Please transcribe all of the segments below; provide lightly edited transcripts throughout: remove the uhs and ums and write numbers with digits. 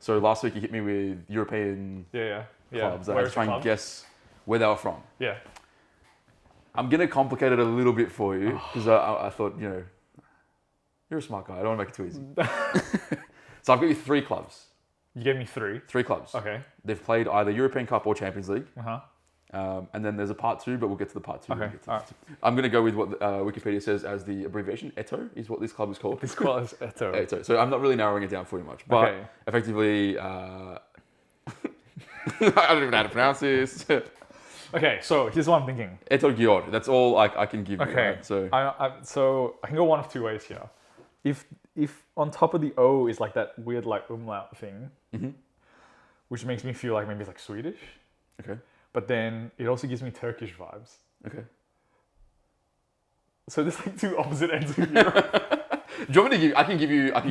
So last week you hit me with European Yeah. clubs. I had Where to is try the and club? guess where they were from. Yeah. I'm going to complicate it a little bit for you because I thought, you're a smart guy. I don't want to make it too easy. So I've got you 3 clubs. You gave me 3. 3 clubs. Okay. They've played either European Cup or Champions League. Uh-huh. And then there's a part 2, but we'll get to the part 2. Okay. All right. I'm going to go with what Wikipedia says as the abbreviation. ETO is what this club is called. This club is Eto. ETO. So I'm not really narrowing it down for you much. But Okay. effectively, I don't even know how to pronounce this. Okay, so here's what I'm thinking. Eto Gior. That's all I can give you. Okay. Right? So So I can go one of 2 ways here. If on top of the O is like that weird like umlaut thing, which makes me feel like maybe it's like Swedish, okay. but then it also gives me Turkish vibes. Okay. So there's like 2 opposite ends of Europe. Do you want me to give? I can give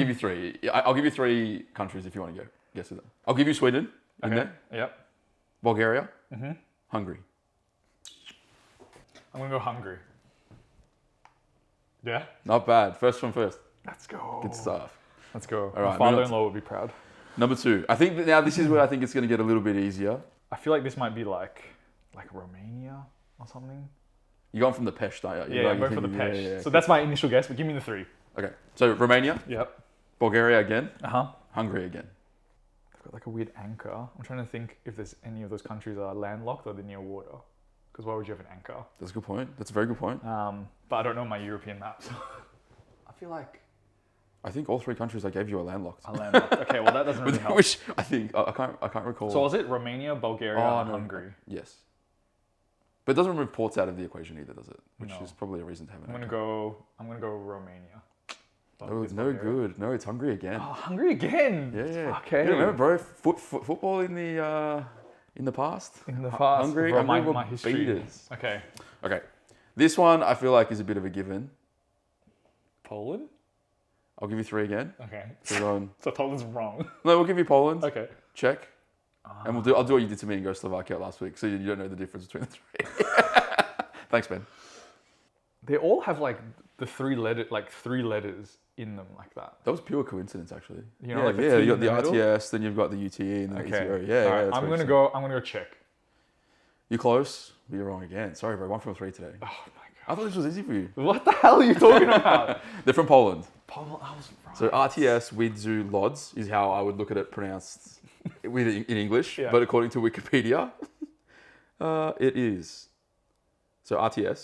you 3. I'll give you 3 countries if you want to go. Guess with them. I'll give you Sweden in Okay. there, Yep. Bulgaria, Hungary. I'm gonna go Hungary. Yeah. Not bad. First one first. Let's go. Good stuff. Let's go. All right, My father-in-law would be proud. Number 2. I think that now this is where I think it's going to get a little bit easier. I feel like this might be like Romania or something. You're going from the Pest, aren't you? Yeah, I'm You're going for the thinking- Pest. So that's my initial guess, but give me the 3. Okay. So Romania, Yep. Bulgaria again, Uh-huh. Hungary again. They've got like a weird anchor. I'm trying to think if there's any of those countries that are landlocked or they're near water. Because why would you have an anchor? That's a good point. That's a very good point. But I don't know my European maps. I feel like I think all 3 countries I gave you are landlocked. are landlocked. Okay, well that doesn't really help. Which I think I can't recall. So was it Romania, Bulgaria, and no. Hungary? Yes. But it doesn't remove ports out of the equation either, does it? Which No. is probably a reason to have an I'm anchor. gonna go Romania. Oh, It's no Bulgaria. good. No, it's Hungary again. Oh, Hungary again. Yeah. Okay. You remember, bro? Football in the past. In the past, Hungary, bro, Hungary my were history. beaters. Okay. Okay. This one I feel like is a bit of a given. Poland. I'll give you 3 again. Okay. So we're on. So Poland's wrong. No, we'll give you Poland. Okay. Check. And I'll do what you did to me and go Slovakia last week, so you don't know the difference between the 3. Thanks, Ben. They all have like the 3 letters in them like that. That was pure coincidence, actually. You know, yeah, like the yeah. T You got in the the middle? RTS, then you've got the UTE, and then the ETO. Yeah, All right, yeah. That's I'm very gonna go check. You're close, but you're wrong again. Sorry, bro. 1 from 3 today. Oh my I thought this was easy for you. god. What the hell are you talking about? They're from Poland. Poland, I was right. So RTS Widzu Lodz is how I would look at it pronounced in English, Yeah. but according to Wikipedia, it is. So RTS,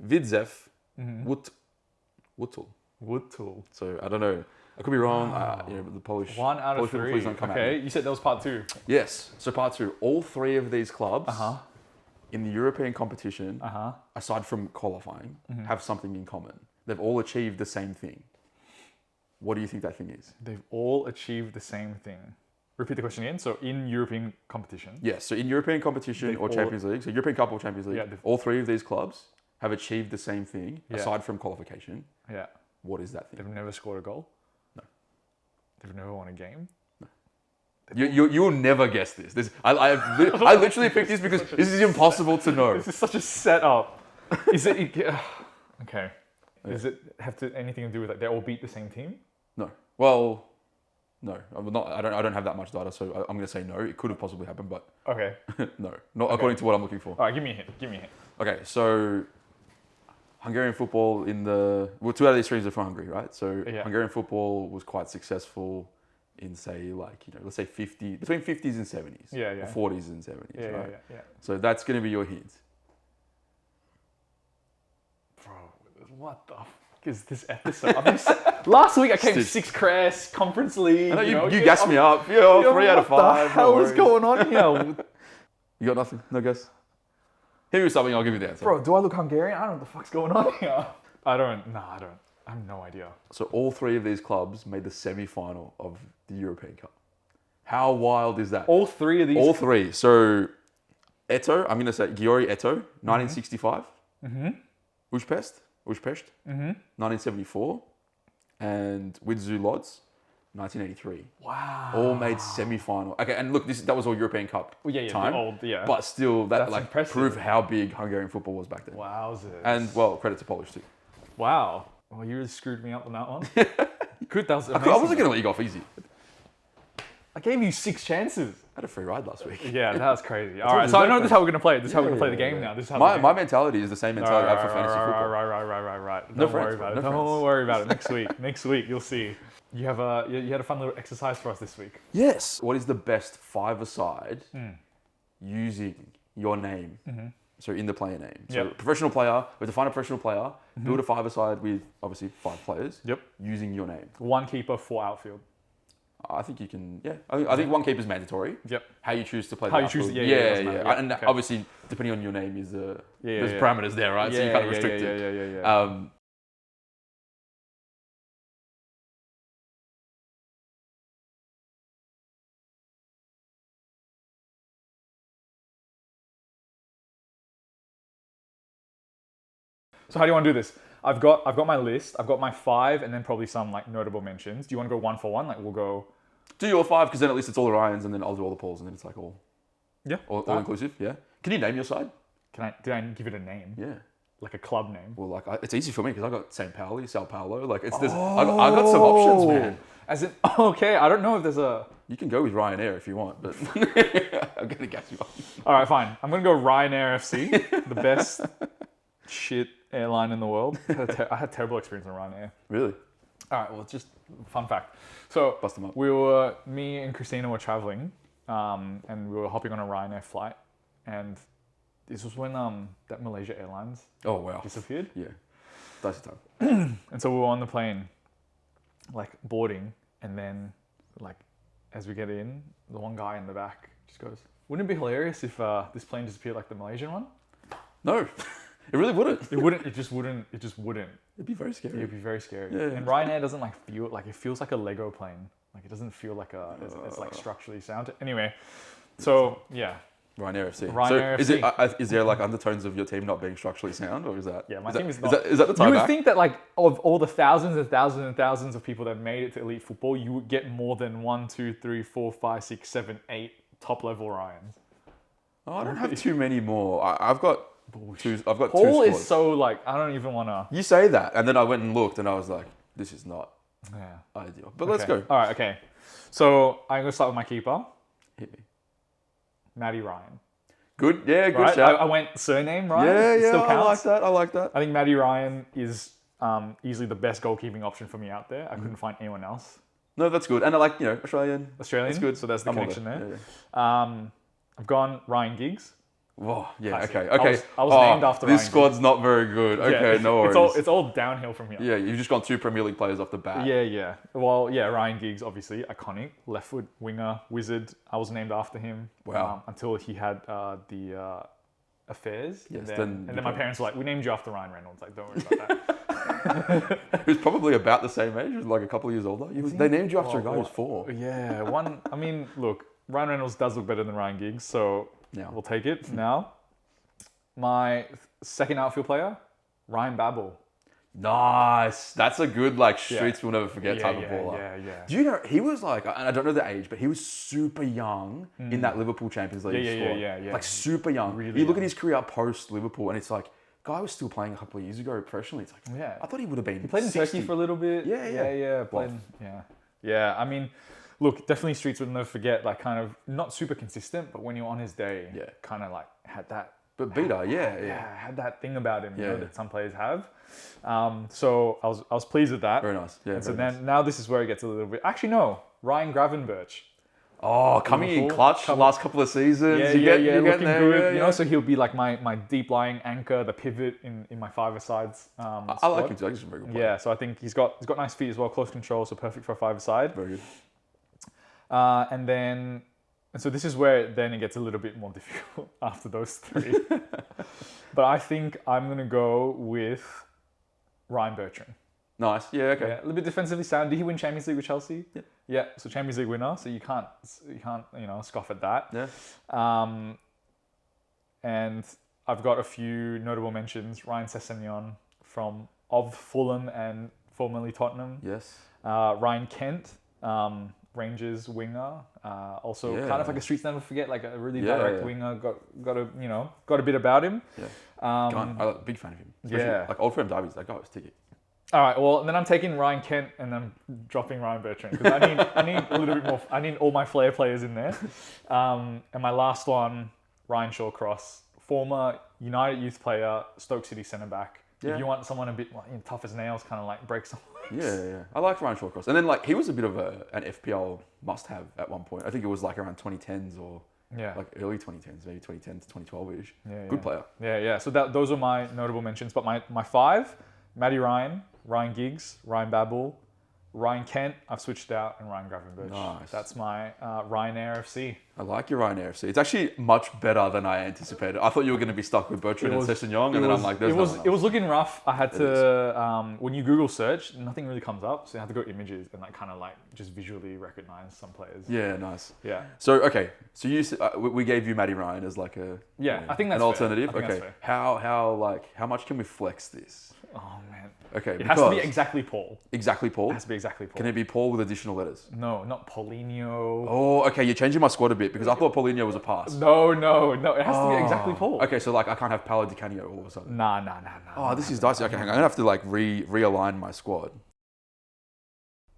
Widzew Wutl. Wood tool. So I don't know. I could be wrong. The Polish. 1 out Polish of people, 3. please don't come at Okay, me. you said that was part 2. Yes. So part 2. All 3 of these clubs Uh-huh. in the European competition, Uh-huh. aside from qualifying, have something in common. They've all achieved the same thing. What do you think that thing is? They've all achieved the same thing. Repeat the question again. So in European competition. Yes, so in European competition They've or all- Champions League, so European Cup or Champions League, Yeah, they've- all 3 of these clubs have achieved the same thing Yeah. aside from qualification. Yeah. What is that thing? They've never scored a goal. No. They've never won a game. You'll never guess this. I literally picked this because this is impossible to know. This is such a setup. Is it okay? Does it have anything to do with like they all beat the same team? No. Well, no. I don't have that much data, so I'm going to say no. It could have possibly happened, but Okay. no. Not according to what I'm looking for. All right. Give me a hint. Okay, so Hungarian football 2 out of these 3 are from Hungary, right? So Yeah. Hungarian football was quite successful in say let's say between 50s and 70s. Yeah, yeah. Or 40s and 70s, Yeah, right? yeah. So that's going to be your hint. Bro, what the fuck is this episode? Last week I came Stitch. 6 Crest, Conference League. I know you yeah, gassed me up. Yeah, 3 out of 5. What the hell is going on here? You got nothing? No guess? Here is something, I'll give you the answer. Bro, do I look Hungarian? I don't know what the fuck's going on here. I don't. I have no idea. So all 3 of these clubs made the semi-final of the European Cup. How wild is that? All 3 of these. All 3. So Eto, I'm going to say Giori Eto, 1965. Ujpest, 1974. And Widzew Lodz, 1983. Wow. All made semi-final. Okay, and look, that was all European Cup Well, yeah, time. the old, yeah. But still, that That's like impressive. proved how big Hungarian football was back then. Wowzers. And well, credit to Polish too. Wow. Well, you really screwed me up on that one. Good, that was amazing. I wasn't going to let you go off easy. I gave you 6 chances. I had a free ride last week. Yeah, that was crazy. All told right, you, so I there's know no this is how we're gonna play it. This is how we're gonna play the game yeah. now. This is how My mentality is the same mentality I have for fantasy football. Right. No Don't friends, worry about it. no Don't friends. worry about it. Next week, you'll see. You had a fun little exercise for us this week. Yes. What is the best five-a-side using your name? So in the player name. So Yep. professional player, we have to find a professional player, build a five-a-side with obviously 5 players. Yep. Using your name. 1 keeper, 4 outfield. I think you can, yeah. I think 1 keeper is mandatory. Yep. How you choose to play How the you choose- outfield. yeah, it doesn't matter. Yeah, And okay. obviously, depending on your name, is there's yeah. parameters there, right? So you kind of restrict it. Yeah. So how do you want to do this? I've got my list. I've got my 5, and then probably some like notable mentions. Do you want to go 1 for 1? Like we'll go. Do your 5, because then at least it's all the Ryans, and then I'll do all the Pauls, and then it's like all Yeah. inclusive. Yeah. Can you name your side? Did I give it a name? Yeah. Like a club name? Well, like it's easy for me because I got St. Pauli, Sao Paulo. Like I got some options, man. As in, okay, I don't know if there's a. You can go with Ryanair if you want, but I'm gonna gas you up. All right, fine. I'm gonna go Ryanair FC, the best shit airline in the world. I had terrible experience on Ryanair. Really? All right, well, it's just fun fact. So Bust 'em up. me and Christina were traveling, and we were hopping on a Ryanair flight, and this was when that Malaysia Airlines Oh wow. disappeared. Yeah. That's the time. And so we were on the plane, like boarding, and then like as we get in, the one guy in the back just goes, "Wouldn't it be hilarious if this plane disappeared like the Malaysian one?" No, it really wouldn't. It wouldn't. It just wouldn't. It just wouldn't. It'd be very scary. It'd be very scary. Yeah. And Ryanair doesn't like feel like it feels like a Lego plane. Like it doesn't feel like it's like structurally sound. Anyway, so yeah. Ryanair FC. Ryanair so FC. is there like undertones of your team not being structurally sound, or is that? Yeah, my is team that, is not. Is that the You tie would back? think that like of all the thousands and thousands and thousands of people that made it to elite football, you would get more than 1, 2, 3, 4, 5, 6, 7, 8 top level Ryans. Oh, I don't have too many more. I've got two. I've got Paul 2 is squads. so like I don't even wanna. You say that, and then I went and looked, and I was like, "This is not Yeah. ideal." But let's Okay. go. All right. Okay. So I'm gonna start with my keeper, Hit me. Matty Ryan. Good. Yeah. Good Right. shout. I went surname Ryan. Yeah. It Yeah. still I counts. like that. I like that. I think Matty Ryan is easily the best goalkeeping option for me out there. I couldn't find anyone else. No, that's good. And I like Australian. Australian. That's good. So there's the I'm on connection there. Yeah. I've gone Ryan Giggs. Whoa. Yeah. Classic. Okay. I Okay. was named after this Ryan squad's not very good. Okay. Yeah, No worries. It's all downhill from here. Yeah. You've just gone 2 Premier League players off the bat. Yeah. Well, yeah, Ryan Giggs, obviously, iconic. Left foot winger, wizard. I was named after him. Wow. Until he had the affairs. Yes, And then then my parents were like, we named you after Ryan Reynolds. Like, don't worry about that. Who's probably about the same age, like a couple of years older. They named you after a guy who's 4. Yeah, I mean, look, Ryan Reynolds does look better than Ryan Giggs, so Now. we'll take it now. My second outfield player, Ryan Babel. Nice. That's a good streets we'll never forget type of baller. Yeah. Do you know he was like, and I don't know the age, but he was super young in that Liverpool Champions League squad. Yeah. Like super young. Really you look at young. his career post Liverpool, and it's like, guy was still playing a couple of years ago professionally. It's like, Yeah. I thought he would have been. He played in 60. Turkey for a little bit. Yeah. Played, yeah. I mean, look, definitely Streets would never forget. Like, kind of not super consistent, but when you're on his day, kind of like had that. But Beta, yeah. Had that thing about him, you know, Yeah. that some players have. So I was pleased with that. Very nice. Yeah. And so very then now this is where it gets a little bit. Actually, no, Ryan Gravenberch. Oh, coming in Liverpool, clutch last couple of seasons. Yeah, you get looking there, good. yeah, You know, so he'll be like my deep lying anchor, the pivot in my five-a-sides. I like him too. I think he's a very good player. Yeah, so I think he's got nice feet as well, close control, so perfect for a five-a-side. Very good. And so this is where then it gets a little bit more difficult after those 3. But I think I'm gonna go with Ryan Bertrand. Nice. Yeah. Okay. Yeah, a little bit defensively sound. Did he win Champions League with Chelsea? Yeah. Yeah, so Champions League winner. So you can't scoff at that. Yeah. And I've got a few notable mentions. Ryan Sessegnon of Fulham and formerly Tottenham. Yes. Ryan Kent, Rangers winger. Also Yeah. kind of like a streets never forget, like a really Yeah, direct yeah. winger. Got a bit about him. Yeah. I'm a big fan of him. Especially, yeah. Like Old Firm derbies, that guy was ticket. All right. Well, then I'm taking Ryan Kent and I'm dropping Ryan Bertrand because I need a little bit more. I need all my flair players in there. And my last one, Ryan Shawcross, former United youth player, Stoke City centre back. Yeah. If you want someone a bit like, tough as nails, kind of like break some legs. Yeah. I liked Ryan Shawcross. And then like he was a bit of an FPL must-have at one point. I think it was like around 2010s or Yeah. like early 2010s, maybe 2010 to 2012-ish. Yeah, Good player. Yeah. So those are my notable mentions. But my five, Matty Ryan, Ryan Giggs, Ryan Babel, Ryan Kent, I've switched out, and Ryan Gravenberch. Nice. That's my Ryanair FC. I like your Ryanair FC. It's actually much better than I anticipated. I thought you were going to be stuck with Bertrand and Sessegnon, and then I'm like, there's nothing else. It was looking rough. I had to when you Google search, nothing really comes up, so you have to go images and like kind of like just visually recognize some players. Yeah, nice. Yeah. So okay, so we gave you Matty Ryan as like a Yeah, I think that's an fair. alternative. I think Okay, that's fair. how much can we flex this? Oh man. Okay, It has to be exactly Paul. exactly Paul. It has to be exactly Paul. Can it be Paul with additional letters? No, not Paulinho. Oh, okay, you're changing my squad a bit because I thought Paulinho was a pass. No. It has to be exactly Paul. Okay, so like I can't have Paolo Di Canio all of a sudden. Nah. Oh, this is dicey. Okay, hang on. I'm gonna have to like realign my squad.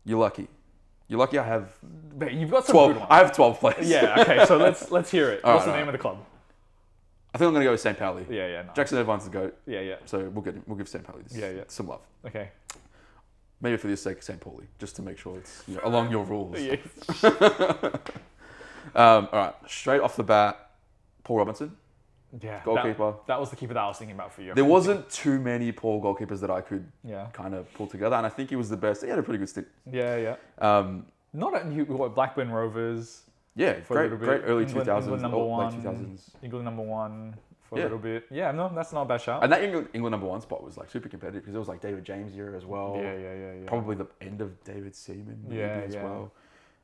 You're lucky. You're lucky I have Mate, you've got some 12. good ones. I have 12 players. Yeah, okay, so let's hear it. All What's right, the name of the club? I think I'm gonna go with St. Pauli. Yeah, nice. Jackson Irvine's the GOAT. Yeah. So we'll give St. Pauli some love. Okay. Maybe for the sake of St. Pauli, just to make sure it's along your rules. Yeah. All right, straight off the bat, Paul Robinson, Yeah. goalkeeper. That was the keeper that I was thinking about for you. There wasn't too many Paul goalkeepers that I could Yeah. kind of pull together, and I think he was the best. He had a pretty good stick. Yeah. Um, Not at Blackburn Rovers. yeah, For a little bit. great early England 2000s, number late one. 2000s. England number one for Yeah. a little bit. Yeah, no, that's not a bad shout. And that England number one spot was like super competitive because it was like David James era as well. Yeah. Probably the end of David Seaman maybe as well.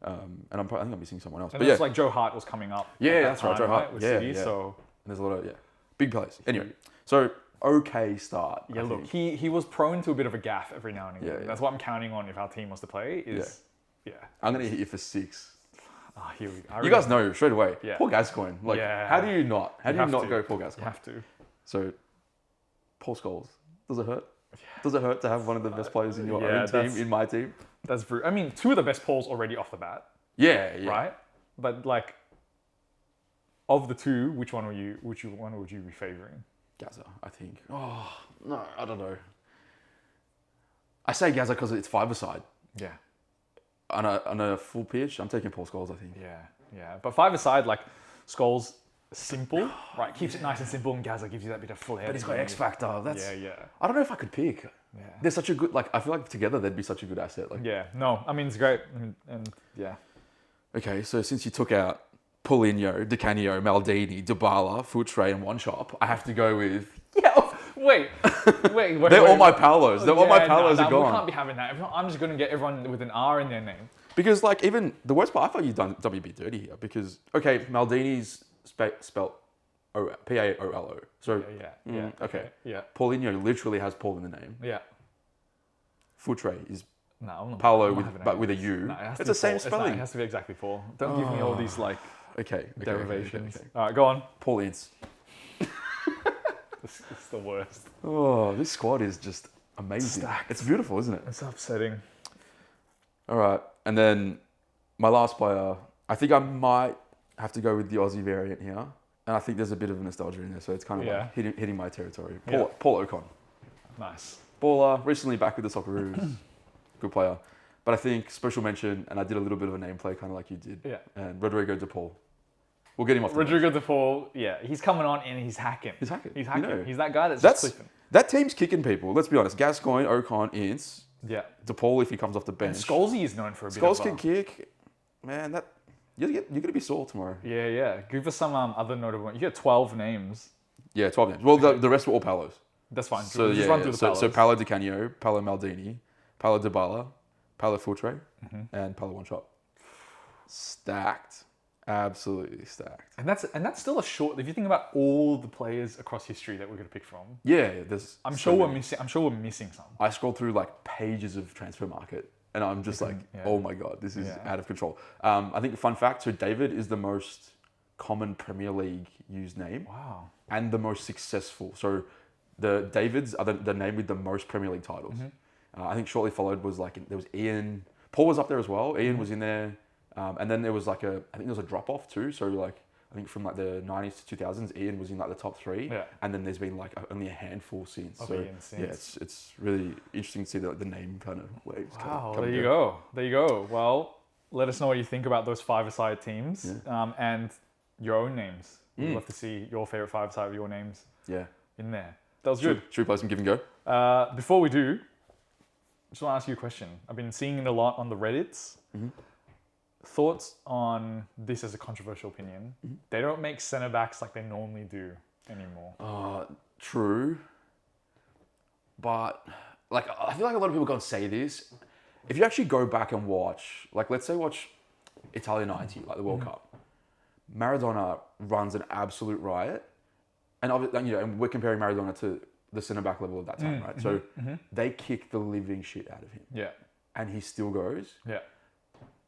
And I think I'm missing someone else. And but it yeah, was like Joe Hart was coming up. Yeah, at that that's right, time, Joe Hart. With Yeah, City, yeah. so there's a lot of big players. Anyway, so okay start. yeah, I look, think. he was prone to a bit of a gaff every now and again. Yeah. That's what I'm counting on if our team was to play. I'm gonna hit you for 6. Ah, here we go. You guys know straight away. Yeah. Paul Gascoigne. Like, Yeah. how do you not? How do you have not to. go Paul You Gascoigne? have to. So, Paul Scholes. Does it hurt? Does it hurt to have one of the best players in your Yeah, own team, that's- in my team? That's brutal. I mean, two of the best Pauls already off the bat, Yeah. right? But like, of the two, which one would you be favoring? Gaza, I think. Oh, no, I don't know. I say Gaza because it's five-a-side. Yeah. On a full pitch, I'm taking Paul Scholes, I think. Yeah. But five aside, like, Scholes, simple, right? Keeps it nice and simple, and Gaza gives you that bit of flair. But he's got X Factor. That's. Yeah. I don't know if I could pick. Yeah. They're such a good. Like, I feel like together they'd be such a good asset. Like. Yeah. No, I mean, it's great. And yeah. Okay, so since you took out Paulinho, Di Canio, Maldini, Dybala, Futre, and One Shop, I have to go with. Yeah. Wait. They're all my Palos. They're all my Palos are We gone. can't be having that. I'm just going to get everyone with an R in their name. Because like even the worst part, I thought you'd done WB dirty here. Because okay, Maldini's spelt Paolo. So Yeah. okay. Yeah. Paulinho literally has Paul in the name. Yeah. Futre is No, I'm not. Paolo I'm not with having but that. with a U. No, it has to It's be the same Paul. It spelling. has to be exactly Paul. Don't give me all these like Okay. derivations. Okay. All right, go on. Paul Ince. This is the worst. Oh, this squad is just amazing. Stacked. It's beautiful, isn't it? It's upsetting. All right, and then my last player, I think I might have to go with the Aussie variant here, and I think there's a bit of nostalgia in there, so it's kind of like hitting my territory. Paul Ocon, Nice. baller, recently back with the Socceroos, good player, but I think special mention, and I did a little bit of a name play, kind of like you did, Yeah. and Rodrigo De Paul. We'll get him off. Rodrigo De Paul, yeah, he's coming on and he's hacking. He's hacking. He's You hacking. know. He's that guy that's That's just clipping. that team's kicking people. Let's be honest. Gascoigne, Ocon, Ince, Yeah. De Paul if he comes off the And bench. Scholesy is known for a bit Scholes of can kick. Man, that you're gonna be sore tomorrow. Yeah. Give us some other notable ones. You got 12 names. Yeah, 12 names. Well, the rest were all Palos. That's fine. So just yeah, run through the so Palos. Paolo Di Canio, Paolo Maldini, Paolo Dybala, Paolo Futre, and Paolo One Shot. Stacked, absolutely stacked. And that's still a short. If you think about all the players across history that we're going to pick from, Yeah, there's. I'm so sure we're many. missing. I'm sure we're missing some. I scrolled through like pages of transfer market, and I'm just like, yeah. oh my god, this is Yeah. out of control. I think fun fact: so David is the most common Premier League used name Wow. and the most successful. So the Davids are the name with the most Premier League titles. I think shortly followed was there was Ian. Paul was up there as well. Ian was in there. And then there was I think there was a drop off too. So I think from the 90s to 2000s, Ian was in the top 3. Yeah. And then there's been only a handful since. Of So Ian since. yeah, it's really interesting to see the name kind of waves. Wow, there you go. There you go. Well, let us know what you think about those five-a-side teams and your own names. We'd love to see your favorite five-a-side of your names in there. That was good. Should we play some give and go? Before we do, I just want to ask you a question. I've been seeing it a lot on the Reddits. Thoughts on this as a controversial opinion? They don't make centre backs like they normally do anymore. True. But I feel like a lot of people go and say this. If you actually go back and watch, let's say watch Italia 90, the World Cup, Maradona runs an absolute riot. And and we're comparing Maradona to the centre back level at that time, right? So they kick the living shit out of him. Yeah. And he still goes. Yeah.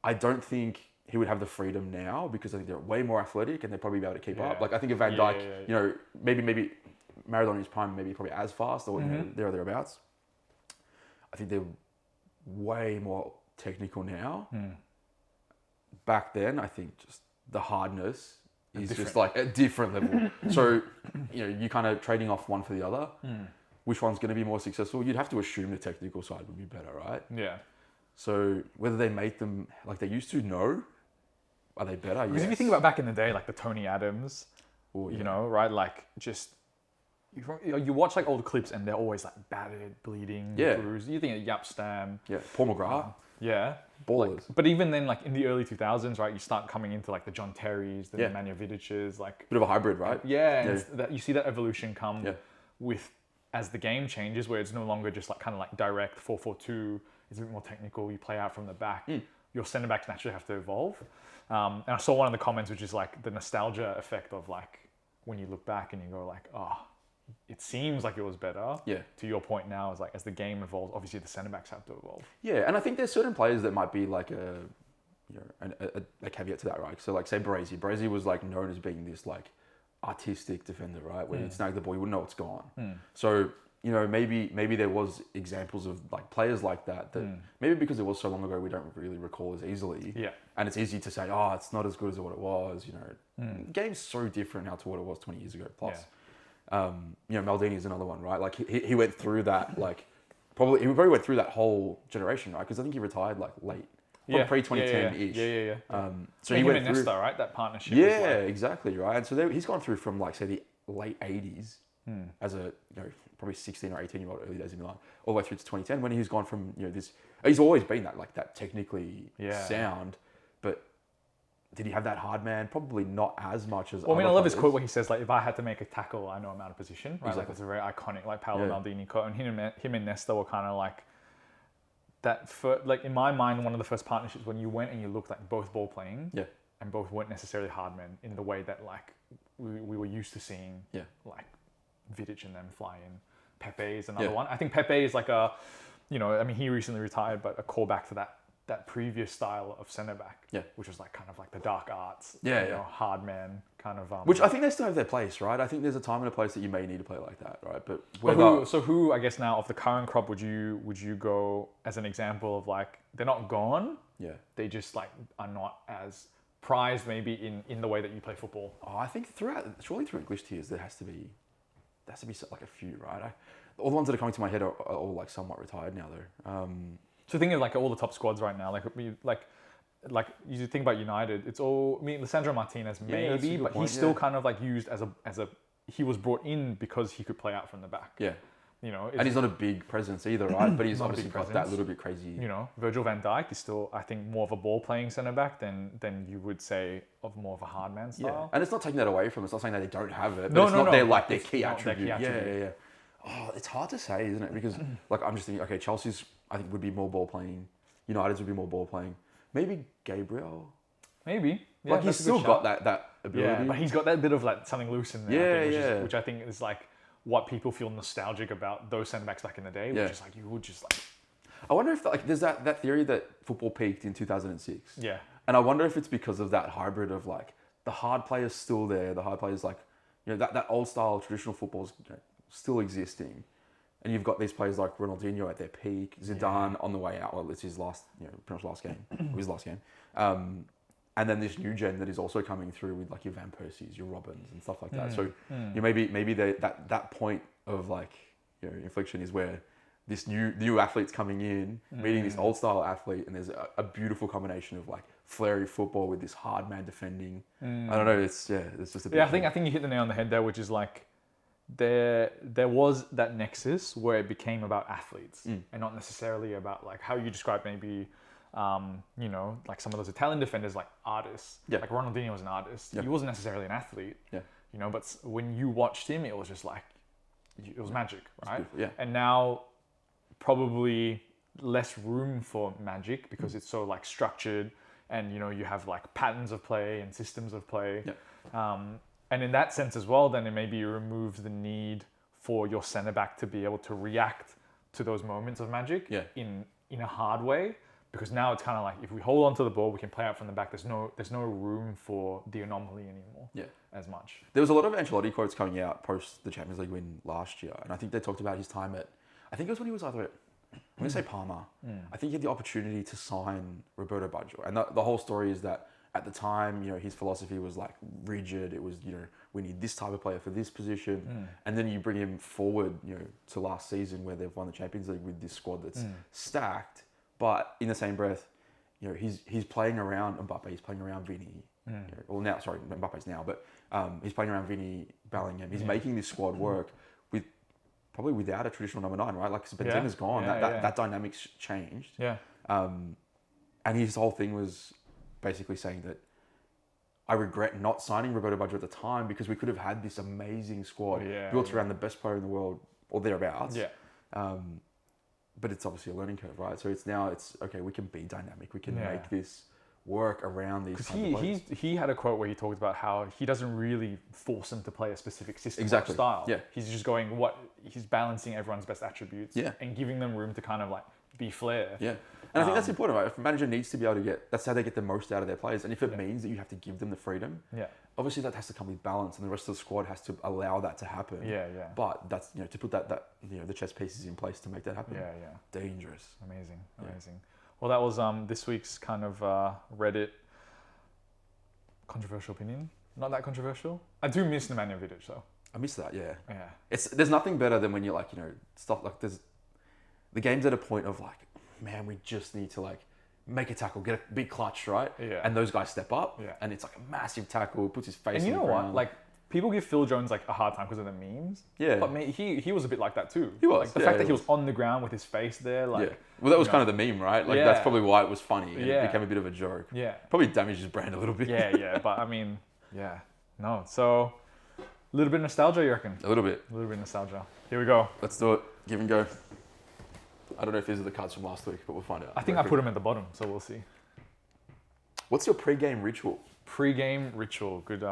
I don't think he would have the freedom now because I think they're way more athletic and they'd probably be able to keep up. I think if Van Dijk, maybe Maradona in his prime, maybe probably as fast or there or thereabouts. I think they're way more technical now. Back then, I think just the hardness is just a different level. So, you kind of trading off one for the other. Which one's going to be more successful? You'd have to assume the technical side would be better, right? Yeah. So whether they make them like they used to, no. Are they better? Because if you think about back in the day, the Tony Adams, right? You watch old clips and they're always battered, bleeding, bruised. You think of Jaap Stam. Yeah. Paul McGrath. Yeah. Ballers. But even then, in the early 2000s, right, you start coming into the John Terrys, the Nemanja Vidiches, Bit of a hybrid, right? And that you see that evolution come with as the game changes, where it's no longer just direct 4-4-2. It's a bit more technical. You play out from the back. Your centre backs naturally have to evolve. And I saw one of the comments, which is the nostalgia effect of when you look back and you go it seems like it was better. Yeah. To your point now, is as the game evolves, obviously the centre backs have to evolve. Yeah, and I think there's certain players that might be a caveat to that, right? So say Baresi. Baresi was known as being this artistic defender, right? Where you'd snag the ball, you wouldn't know it's gone. So maybe there was examples of players like that maybe because it was so long ago we don't really recall as easily. Yeah. And it's easy to say, it's not as good as what it was. The game's so different now to what it was 20 years ago plus. Yeah. Maldini is another one, right? He went through that he probably went through that whole generation, right? Because I think he retired late. Pre 2010-ish. Yeah. So he went and through Nesta, right? That partnership. Yeah, exactly, right. And so he's gone through from say the late 80s as a probably 16 or 18-year-old early days in Milan, all the way through to 2010 when he's gone from this. He's always been that technically sound, but did he have that hard man? Probably not as much as. Well, I love his quote where he says if I had to make a tackle, I know I'm out of position. Right, exactly. It's a very iconic Paolo Maldini quote, and him and Nesta were kind of that. In my mind, one of the first partnerships when you went and you looked both ball playing, and both weren't necessarily hard men in the way that we were used to seeing, Vidic and them fly in. Pepe is another one. I think Pepe is he recently retired, but a callback to that previous style of centre back, which was the dark arts, hard man kind of. Which I think they still have their place, right? I think there's a time and a place that you may need to play like that, right? But who I guess now of the current crop would you go as an example of they're not gone, they just are not as prized maybe in the way that you play football. I think surely through English tiers there has to be a few, right? All the ones that are coming to my head are all somewhat retired now though. So think of all the top squads right now, you think about United, it's all Lisandro Martinez maybe, but he's still kind of used as a he was brought in because he could play out from the back. Yeah. And he's not a big presence either, right? But he's obviously got that little bit crazy. Virgil van Dijk is still, I think, more of a ball-playing centre-back than you would say of more of a hard man style. Yeah. And it's not taking that away from them. It's not saying that they don't have it, but it's not their key attribute. Yeah. Oh, it's hard to say, isn't it? Because I'm just thinking, okay, Chelsea's I think would be more ball-playing. United's would be more ball-playing. Maybe Gabriel. Maybe. Yeah, he's still got that ability. Yeah, but he's got that bit of something loose in there. Which I think is what people feel nostalgic about those centre backs back in the day, which is you would just I wonder if there's that theory that football peaked in 2006. Yeah. And I wonder if it's because of that hybrid of the hard players still there, the hard players that old style traditional football's still existing, And you've got these players like Ronaldinho at their peak, Zidane on the way out. Well, it's his last, pretty much last game, his last game. And then this new gen that is also coming through with like your Van Persies, your Robins, and stuff like that. So maybe that point of like inflection is where this new athlete's coming in, meeting this old style athlete, and there's a beautiful combination of like flary football with this hard man defending. I don't know. It's just a bit. Yeah, I think you hit the nail on the head there, which is like there was that nexus where it became about athletes and not necessarily about like how you describe maybe. Like some of those Italian defenders, like artists. Yeah. Like Ronaldinho was an artist. Yeah. He wasn't necessarily an athlete. Yeah. But when you watched him, it was just like, it was magic, right? Yeah. And now, probably less room for magic because it's so like structured, and you have like patterns of play and systems of play. Yeah. And in that sense as well, then it maybe removes the need for your centre back to be able to react to those moments of magic in a hard way. Because now it's kind of like if we hold on to the ball, we can play out from the back. There's no room for the anomaly anymore. Yeah, as much. There was a lot of Ancelotti quotes coming out post the Champions League win last year, and I think they talked about his time at. I think it was when he was either at. I'm going to say Parma. I think he had the opportunity to sign Roberto Baggio, and the whole story is that at the time, his philosophy was like rigid. It was we need this type of player for this position, and then you bring him forward, to last season where they've won the Champions League with this squad that's stacked. But in the same breath, he's playing around Mbappe, he's playing around Vini. Mbappe's now, but he's playing around Vini, Bellingham. He's making this squad work with probably without a traditional number 9, right? Like Benzema's gone, that dynamic's changed. Yeah. And his whole thing was basically saying that I regret not signing Roberto Baggio at the time because we could have had this amazing squad built around the best player in the world or thereabouts. Yeah. But it's obviously a learning curve, right? So it's okay. We can be dynamic. We can make this work around these. Because he had a quote where he talked about how he doesn't really force them to play a specific system or style. Yeah. He's just going he's balancing everyone's best attributes. And giving them room to kind of like be flair. Yeah. And I think that's important, right? If a manager needs to be able to that's how they get the most out of their players. And if it means that you have to give them the freedom, obviously that has to come with balance, and the rest of the squad has to allow that to happen. Yeah. But that's to put that the chess pieces in place to make that happen. Yeah. Dangerous. Amazing. Well, that was this week's kind of Reddit controversial opinion. Not that controversial. I do miss Nemanja Vidic though. I miss that. Yeah. There's nothing better than when you're like stuff like there's the game's at a point of like, man, we just need to like make a tackle, get a big clutch, right? Yeah. And those guys step up, and it's like a massive tackle, puts his face. And you know what? Like people give Phil Jones like a hard time because of the memes. Yeah. But he was a bit like that too. He was. Like the fact that he was on the ground with his face there, like. Yeah. Well, that was kind of the meme, right? Like that's probably why it was funny. And it became a bit of a joke. Yeah. Probably damaged his brand a little bit. Yeah. But I mean, no. So a little bit of nostalgia, you reckon? A little bit. A little bit of nostalgia. Here we go. Let's do it. Give and go. I don't know if these are the cards from last week, but we'll find out. I think I put them at the bottom, so we'll see. What's your pre-game ritual? Pre-game ritual. Good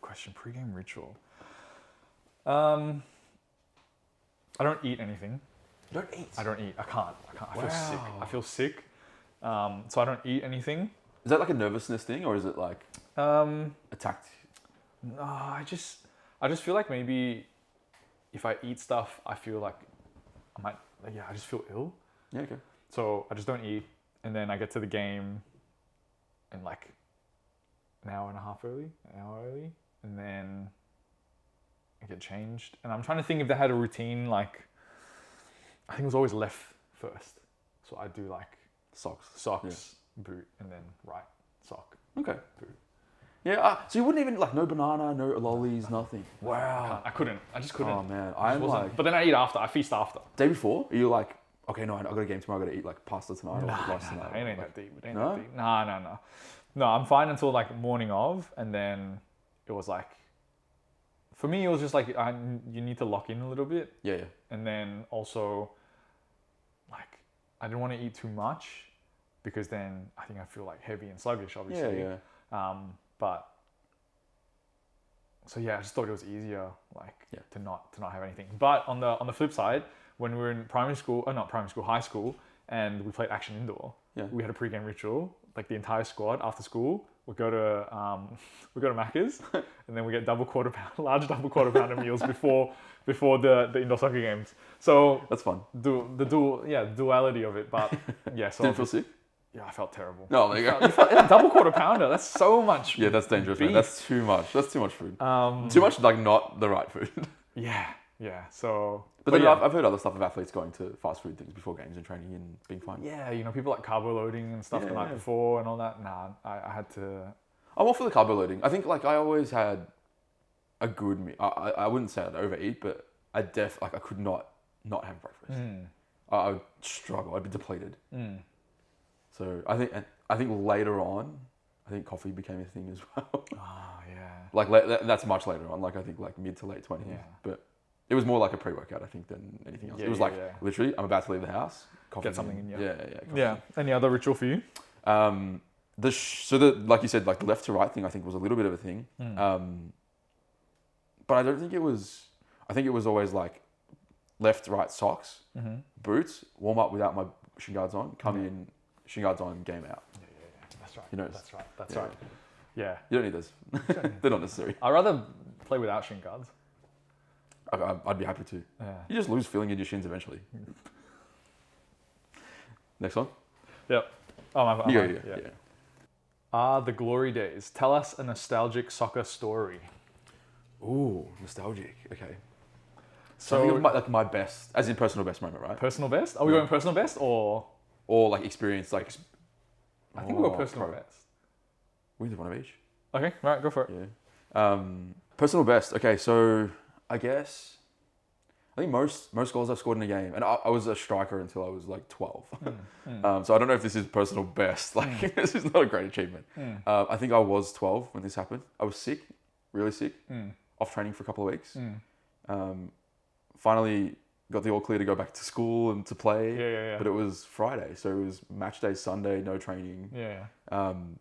question. Pre-game ritual. I don't eat anything. You don't eat? I don't eat. I can't. I feel sick. So I don't eat anything. Is that like a nervousness thing, or is it like attacked? No, I just feel like maybe if I eat stuff, I feel like I might. I just feel ill. Yeah, okay. So I just don't eat, and then I get to the game in like an hour early, and then I get changed. And I'm trying to think if they had a routine, like, I think it was always left first. So I do like socks, boot, and then right sock. Okay. Boot. Yeah, so you wouldn't even, like, no banana, no lollies, nothing. Wow. I couldn't. I just couldn't. Oh, man. I'm like... But then I eat after. I feast after. Day before? Are you like, okay, no, I've got a game tomorrow. I've got to eat, like, pasta tonight or rice tonight? It ain't that deep. No. No, I'm fine until, like, morning of. And then it was, like... For me, it was just, like, you need to lock in a little bit. Yeah. And then also, like, I didn't want to eat too much because then I think I feel, like, heavy and sluggish, obviously. Yeah. But so I just thought it was easier, to not have anything. But on the flip side, when we were in high school, and we played Action Indoor, we had a pre-game ritual, like the entire squad after school, we go to Macca's, and then we get large double quarter pounder meals before the indoor soccer games. So That's fun. the duality of it, but yeah. So Didn't feel sick? yeah, I felt terrible. No, there you go. A double quarter pounder. That's so much. Yeah, that's dangerous, man. beef. That's too much. That's too much food. Too much, like, not the right food. Yeah. So. But then yeah. I've heard other stuff of athletes going to fast food things before games and training and being fine. Yeah, people like carbo loading and stuff the night before and all that. Nah, I had to. I'm all for the carbo loading. I think, like, I always had a good meal. I wouldn't say I'd overeat, but I could not have breakfast. I would struggle. I'd be depleted. So I think later on, I think coffee became a thing as well. Oh yeah. Like that's much later on. Like I think like mid to late 20s. Yeah. But it was more like a pre-workout, I think, than anything else. Yeah, it was literally, I'm about to leave the house. Coffee Get something in you. Yeah. Yeah. Any other ritual for you? Like you said, like the left to right thing, I think was a little bit of a thing. But I don't think it was. I think it was always like left, right socks, boots, warm up without my shin guards on, come in, shin guards on, game out. Yeah. That's right. You know, That's right. Yeah. You don't need those. They're not necessary. I'd rather play without shin guards. I'd be happy to. Yeah. You just lose feeling in your shins eventually. Next one. Yep. Oh, You go. Yeah. The glory days. Tell us a nostalgic soccer story. Ooh, nostalgic. Okay. So, I think it was my best, as in personal best moment, right? personal best? Are we going personal best or? Or like experience, like. I think we'll go personal best. We do one of each. Okay, right, go for it. Yeah. Personal best. Okay, so I guess I think most goals I've scored in a game, and I was a striker until I was like 12. So I don't know if this is personal best. Like this is not a great achievement. I think I was 12 when this happened. I was sick, really sick, off training for a couple of weeks. Finally got the all clear to go back to school and to play. Yeah. But it was Friday, so it was match day Sunday, no training. Yeah. And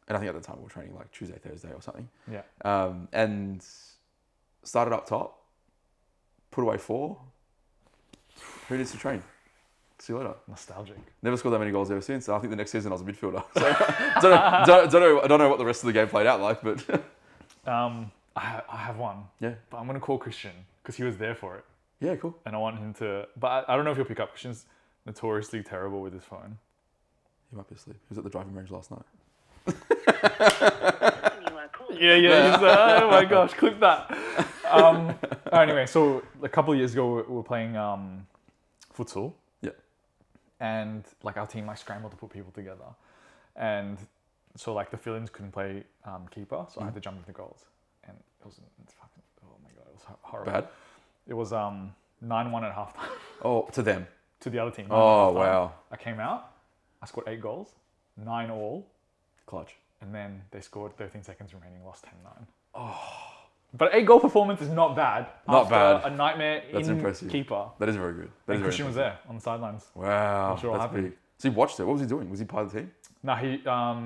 I think at the time we were training like Tuesday, Thursday or something. Yeah. And started up top, put away 4. Who needs to train? See you later. Nostalgic. Never scored that many goals ever since. I think the next season I was a midfielder. So I don't know what the rest of the game played out like, but I have one. Yeah. But I'm gonna call Christian because he was there for it, Yeah, cool. and I want him to. But I don't know if he'll pick up. Christian's notoriously terrible with his phone. He might be asleep. He was at the driving range last night. Yeah. Oh my gosh, clip that. Anyway, so a couple of years ago we were playing futsal. Yeah. And like our team like scrambled to put people together, and so like the fill-ins couldn't play keeper, so I had to jump into goals, and it was fucking, oh my god, it was horrible. Bad. It was 9-1 at halftime Oh, to them. to the other team. 9-1 Oh, at halftime. wow. I came out, I scored 8 goals, 9 all, Clutch. and then they scored 13 seconds remaining, lost 10-9. Oh. But 8-goal performance is not bad. Not bad. A nightmare That's in impressive. keeper. That is very good. That And is very Christian was there on the sidelines. Wow. Not sure what That's happened. big. So he watched it. What was he doing? Was he part of the team? No,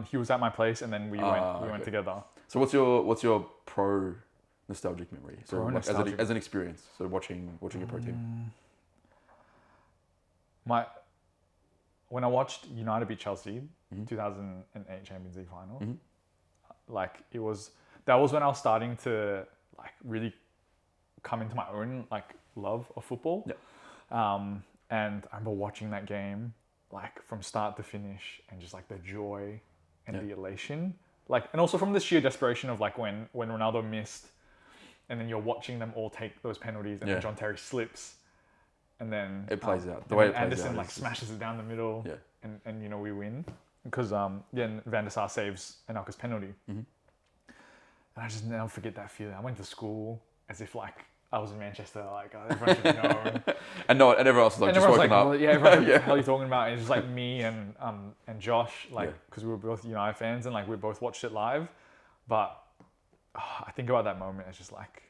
he was at my place, and then we went together. So what's your pro nostalgic memory? So Pro like nostalgic. as an experience. So watching your pro team. When I watched United beat Chelsea, 2008 Champions League final, like that was when I was starting to like really come into my own like love of football. Yeah. And I remember watching that game like from start to finish, and just like the joy and the elation, like, and also from the sheer desperation of like when Ronaldo missed, and then you're watching them all take those penalties, and then John Terry slips, and then It plays out. The way it plays Anderson out like is smashes it down the middle, Yeah. and we win because and Van der Sar saves Anelka's penalty, and I just never forget that feeling. I went to school as if like I was in Manchester, like everyone should know. and everyone else was like And just everyone's woken like, up. well, yeah, everyone's like, what the hell are you talking about? And it's just like me and Josh, like, Yeah. because we were both United fans, and like we both watched it live. But I think about that moment, it's just like,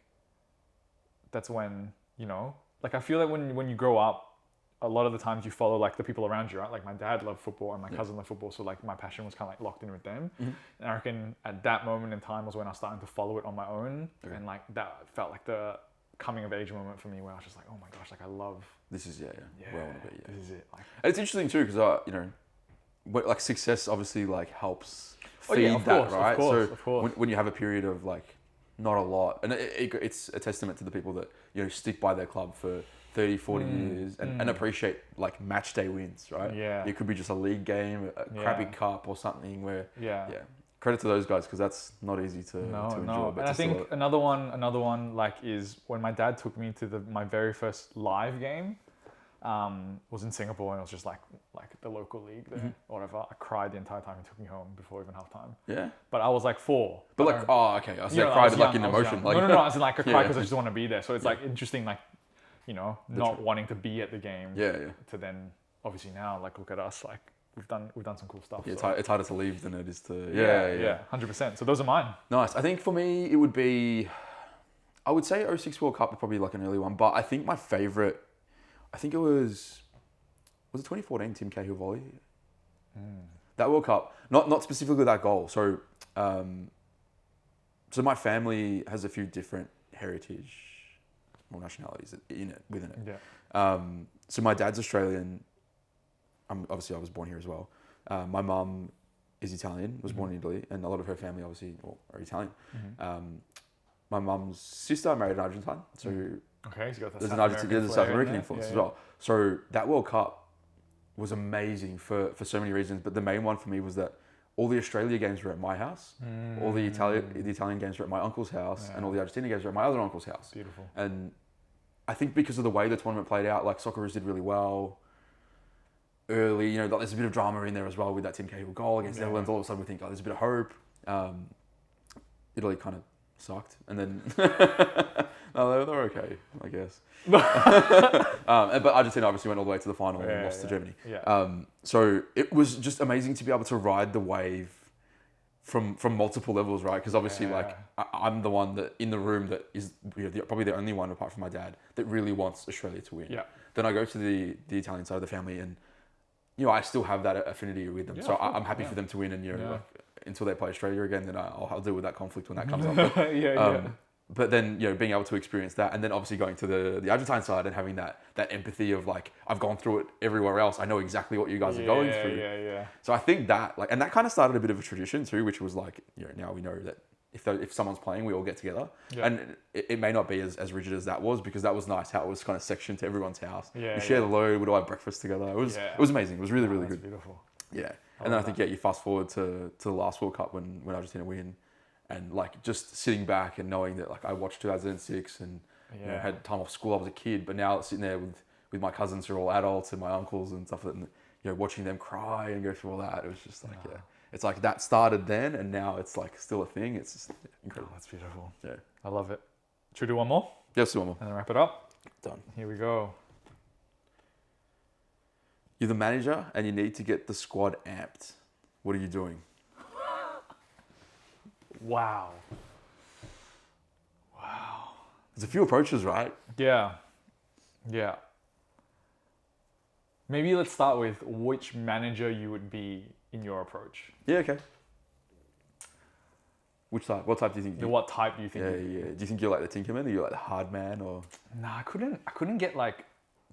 that's when, like I feel like when you grow up, a lot of the times you follow like the people around you, right? Like my dad loved football and my cousin loved football, so like my passion was kind of like locked in with them. And I reckon at that moment in time was when I was starting to follow it on my own, and like that felt like the coming of age moment for me, where I was just like, oh my gosh, like I love This is where I want to be. Yeah. this is it. Like, And it's interesting too because like success obviously like helps feed that, course, right? of course. When you have a period of like not a lot, and it's a testament to the people that stick by their club for 30, 40 years and appreciate like match day wins, right? Yeah. It could be just a league game, a crappy cup or something where yeah. Credit to those guys because that's not easy to enjoy. No. But and I think another one like is when my dad took me to my very first live game. Was in Singapore and it was just like the local league there or whatever. I cried the entire time. He took me home before even halftime. Yeah. But I was like 4. But like, okay. I was cried like in emotion. Like, no. I was like, I cried because I just want to be there. So it's like interesting, like, not wanting to be at the game. Yeah. To then obviously now like look at us, like we've done some cool stuff. Yeah, so. it's harder to leave than it is to. Yeah. 100%. So those are mine. Nice. I think for me it would be, I would say 06 World Cup would probably like an early one, but I think my favorite. I think it was it 2014 Tim Cahill volley? That World Cup, not specifically that goal. So, so my family has a few different heritage or nationalities within it. Yeah. So my dad's Australian. Obviously, I was born here as well. My mum is Italian, was born in Italy, and a lot of her family obviously are Italian. My mum's sister married an Argentine, so. Okay, so you got there's a South American influence as well. So that World Cup was amazing for so many reasons, but the main one for me was that all the Australia games were at my house, all the Italian games were at my uncle's house, and all the Argentina games were at my other uncle's house. Beautiful. And I think because of the way the tournament played out, like Socceroos did really well early. There's a bit of drama in there as well with that Tim Cahill goal against Netherlands. All of a sudden we think, there's a bit of hope. Italy kind of sucked, and then no, they're okay, I guess. But Argentina obviously went all the way to the final and lost to Germany. Yeah. So it was just amazing to be able to ride the wave from multiple levels, right? Because obviously, I'm the one that in the room that is probably the only one apart from my dad that really wants Australia to win. Yeah. Then I go to the Italian side of the family, and I still have that affinity with them. Yeah, so I'm happy for them to win, and like, until they play Australia again, then I'll deal with that conflict when that comes up. But then being able to experience that, and then obviously going to the Argentine side and having that empathy of like, I've gone through it everywhere else. I know exactly what you guys are going through. Yeah. So I think that and that kind of started a bit of a tradition too, which was like now we know that if someone's playing, we all get together. Yeah. And it may not be as rigid as that was, because that was nice how it was kind of sectioned to everyone's house. Yeah, we share the load. We'd all have breakfast together. It was amazing. It was really really good. Beautiful. Yeah. And then I think you fast forward to the last World Cup when Argentina win. And like just sitting back and knowing that like I watched 2006 and had time off school. I was a kid, but now sitting there with my cousins who are all adults and my uncles and stuff, and watching them cry and go through all that. It was just like it's like that started then, and now it's like still a thing. It's just incredible. Oh, that's beautiful. Yeah, I love it. Should we do one more? Yes, do one more. And then wrap it up. Done. Here we go. You're the manager and you need to get the squad amped. What are you doing? Wow. There's a few approaches, right? Yeah. Maybe let's start with which manager you would be in your approach. Yeah, okay. Which type? What type do you think? What type do you think? Yeah. Do you think you're like the Tinkerman, or you're like the hard man, or? Nah, I couldn't get like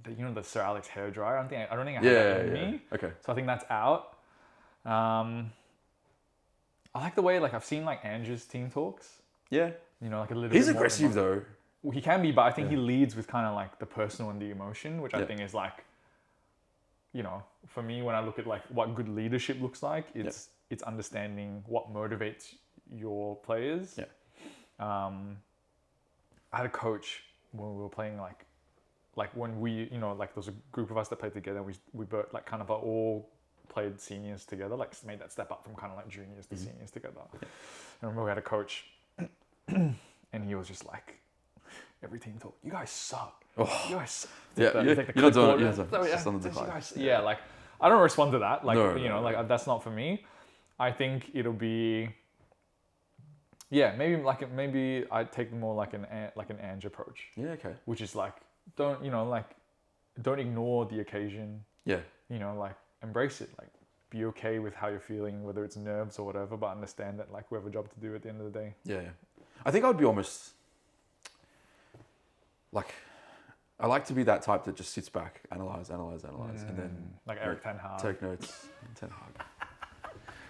the Sir Alex hairdryer. I don't think I have that in me. Okay. So I think that's out. I like the way I've seen Andrew's team talks. Yeah. Like a little. He's bit aggressive though. Well, he can be, but I think he leads with kind of the personal and the emotion, which I think is for me, when I look at what good leadership looks like, it's understanding what motivates your players. Yeah. I had a coach when we were playing when we there was a group of us that played together. We both kind of all played seniors together, made that step up from kind of juniors to seniors together. Yeah. I remember we had a coach, and he was just every team talk, you guys suck. Oh. You guys suck. You're not doing it. Just on the decline. I don't respond to that. No. That's not for me. I think it'll be, maybe I take more an Ange approach. Yeah, okay. Which is don't ignore the occasion. Yeah. Embrace it. Be okay with how you're feeling, whether it's nerves or whatever, but understand that we have a job to do at the end of the day. Yeah. I think I'd be almost I like to be that type that just sits back, analyze, and then Eric Ten Hag. Take notes. Ten Hag.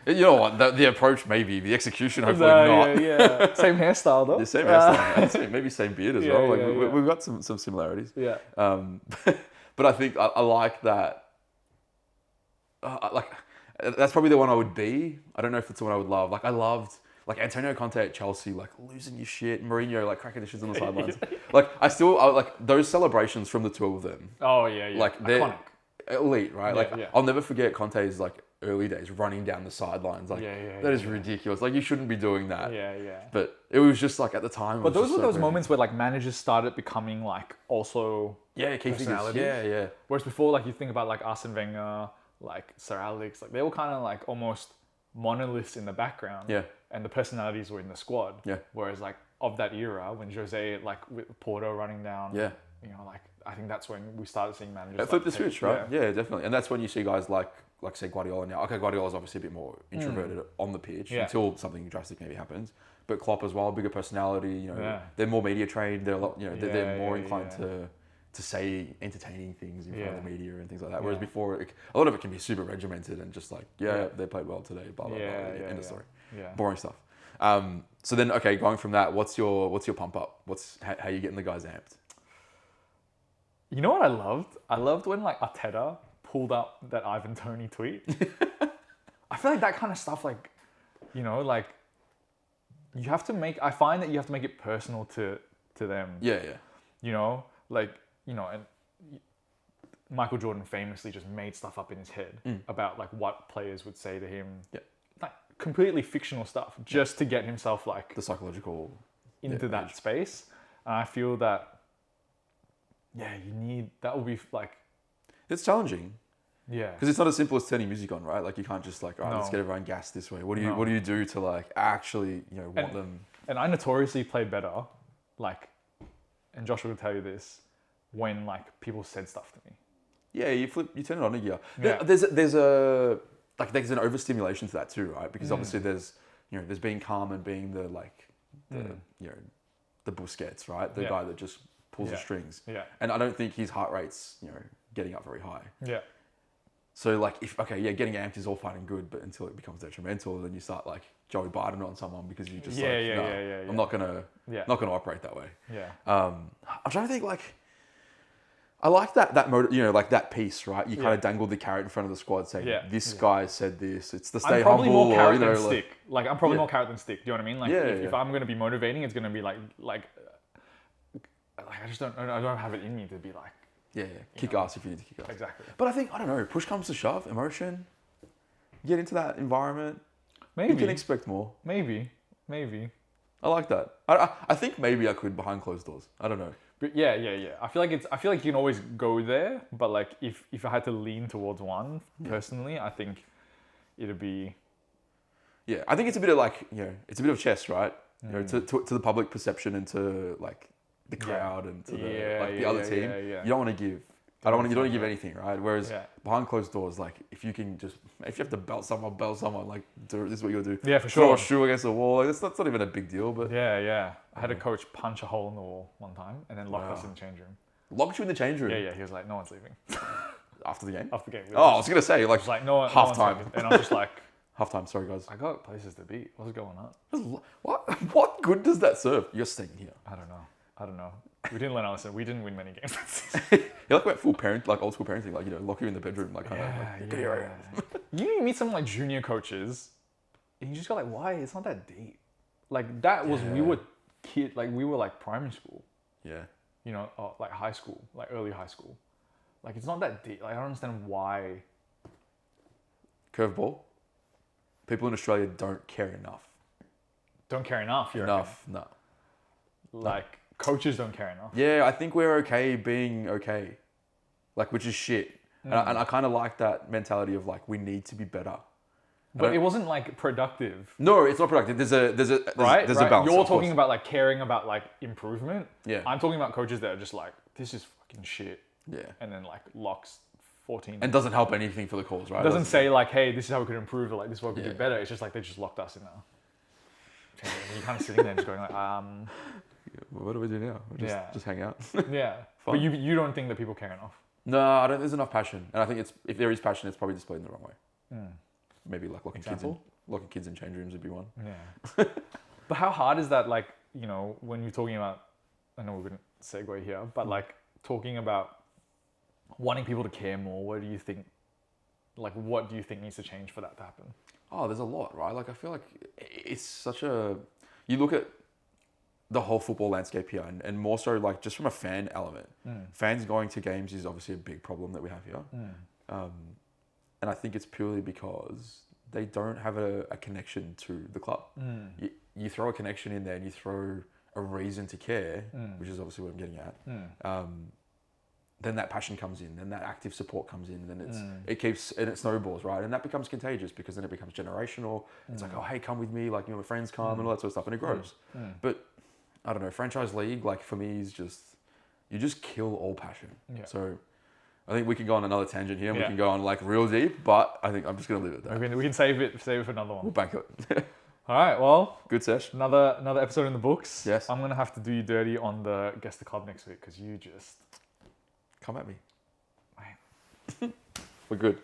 You know what? The approach maybe, the execution hopefully not. Yeah. Same hairstyle though. The same hairstyle, and maybe same beard as well. Like yeah. we've got some similarities. Yeah. But I think I like that. Like that's probably the one I would be. I don't know if it's the one I would love. Like I loved like Antonio Conte at Chelsea, like losing your shit. Mourinho like cracking the shits on the sidelines. Like I like those celebrations from the two of them. Oh yeah. Like they're iconic. elite, right? Like yeah. I'll never forget Conte's like early days running down the sidelines. Like that is ridiculous. Like you shouldn't be doing that. Yeah. But it was just like at the time. But those were those moments where like managers started becoming like also key personalities. Yeah. Whereas before, like you think about like Arsene Wenger, like Sir Alex, like they were kind of like almost monoliths in the background. Yeah. And the personalities were in the squad. Yeah. Whereas like of that era, when Jose like with Porto running down. Yeah. You know, like I think that's when we started seeing managers. It flipped the switch, right? Yeah, definitely. And that's when you see guys like say Guardiola now. Okay, Guardiola's obviously a bit more introverted on the pitch until something drastic maybe happens. But Klopp as well, bigger personality. You know, they're more media trained. They're a lot. You know, they're more inclined to say entertaining things in front of the media and things like that. Whereas before, a lot of it can be super regimented and just like, they played well today. Blah blah blah. End of story. Yeah. Boring stuff. So then, okay, going from that, what's your pump up? How are you getting the guys amped? You know what I loved? I loved when like Arteta pulled up that Ivan Toney tweet. I feel like that kind of stuff, like, you know, like you have to make. I find that you have to make it personal to them. Yeah. You know, like and Michael Jordan famously just made stuff up in his head about like what players would say to him. Yeah. Like completely fictional stuff just to get himself like the psychological into that space. And I feel that. Yeah, that will be like... It's challenging. Yeah. Because it's not as simple as turning music on, right? Like you can't just like, all right, let's get everyone gassed this way. What do you do to like actually, want them... And I notoriously play better, like, and Joshua will tell you this, when like people said stuff to me. Yeah, you turn it on a gear. Yeah. There's an overstimulation to that too, right? Because obviously there's being calm and being the Busquets, right? The guy that just pulls the strings. Yeah. And I don't think his heart rate's, getting up very high. Yeah. So like getting amped is all fine and good, but until it becomes detrimental, then you start like Joey Biden on someone because you just I'm not gonna operate that way. Yeah. I'm trying to think like I like that mode, like that piece, right? You kind of dangle the carrot in front of the squad saying, this guy said this. It's the stay humble. I'm probably more carrot than stick. Like I'm probably more carrot than stick. Do you know what I mean? Like if I'm going to be motivating, it's going to be like I don't have it in me to be like. Yeah. Kick ass if you need to kick ass. Exactly. But I think, I don't know, push comes to shove, emotion, get into that environment. Maybe. You can expect more. Maybe. I like that. I think maybe I could behind closed doors. I don't know. But yeah. I feel like you can always go there, but like if I had to lean towards one personally, I think it'd be. Yeah, I think it's a bit of like it's a bit of chess, right? To the public perception and to like the crowd and to the other team. You don't want to give. You don't want to give anything, right? Whereas behind closed doors, like if you have to belt someone, like this is what you gotta do. Yeah, for sure. Throw a shoe against the wall. Like, that's not even a big deal, but yeah. I had a coach punch a hole in the wall one time and then lock us in the change room. Locked you in the change room? Yeah. He was like, no one's leaving. After the game? After the game. Oh, I was gonna say like half time. And I was just like, half time. Sorry guys. I got places to be. What's going on? What good does that serve? You're staying here. I don't know. We didn't learn our lesson. We didn't win many games. You're like old school parenting, like lock you in the bedroom, like kind of. Get here. You meet some like junior coaches, and you just go like, why? It's not that deep. Like that was we were like primary school. Yeah. Like high school, like early high school. Like it's not that deep. Like I don't understand why. Curveball. People in Australia don't care enough. Don't care enough. No. Like. Coaches don't care enough. Yeah, I think we're okay being okay, like which is shit, and I kind of like that mentality of like we need to be better. But it wasn't like productive. No, it's not productive. There's a balance. You're talking about like caring about like improvement. Yeah. I'm talking about coaches that are just like this is fucking shit. Yeah. And then like locks 14. And doesn't help anything for the cause, right? Doesn't say like, hey, this is how we could improve or like this is what we could do better. It's just like they just locked us in there. And you're kind of sitting there just going like, what do we do now? Just hang out. Yeah. But you don't think that people care enough? No, I don't. There's enough passion, and I think if there is passion, it's probably displayed in the wrong way. Maybe like locking kids in. locking kids in change rooms would be one. Yeah. But how hard is that? Like, you know, when you're talking about, I know we're going to segue here, but like talking about wanting people to care more, what do you think needs to change for that to happen? Oh, there's a lot, right? Like, I feel like it's such a... You look at the whole football landscape here, and more so, like, just from a fan element. Fans going to games is obviously a big problem that we have here. And I think it's purely because they don't have a connection to the club. You throw a connection in there and you throw a reason to care, which is obviously what I'm getting at. Then that passion comes in, then that active support comes in, and then it keeps, and it snowballs, right? And that becomes contagious because then it becomes generational. It's like, oh, hey, come with me, like, you know, my friends come and all that sort of stuff, and it grows. But I don't know, franchise league, like, for me is just, you just kill all passion. So I think we can go on another tangent here, and we can go on like real deep, but I think I'm just going to leave it there. We can save it for another one. We'll bank it. All right, well, good sesh. Another episode in the books. Yes. I'm gonna have to do you dirty on the guess the club next week because you just come at me. We're good.